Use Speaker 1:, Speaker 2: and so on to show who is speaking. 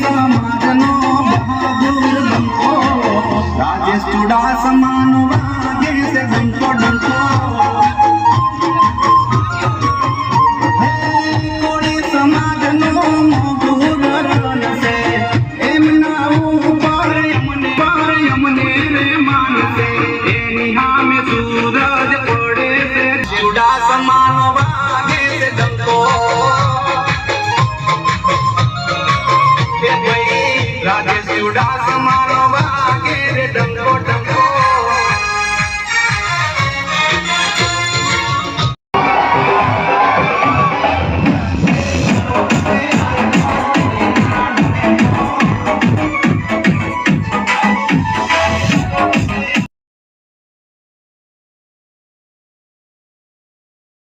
Speaker 1: સમાજનો બહાદુર બંકો રાજેશ ચુડાસમાનો વાગે છે ડંકો ડંકો કોળી સમાજનો મોઢું રતન છે એમના ઉપર યમને રે માનશે એની સામે સૂરજ પડે છે ચુડાસમાનો વાગે છે ડંકો રાજેશ ચુડાસમા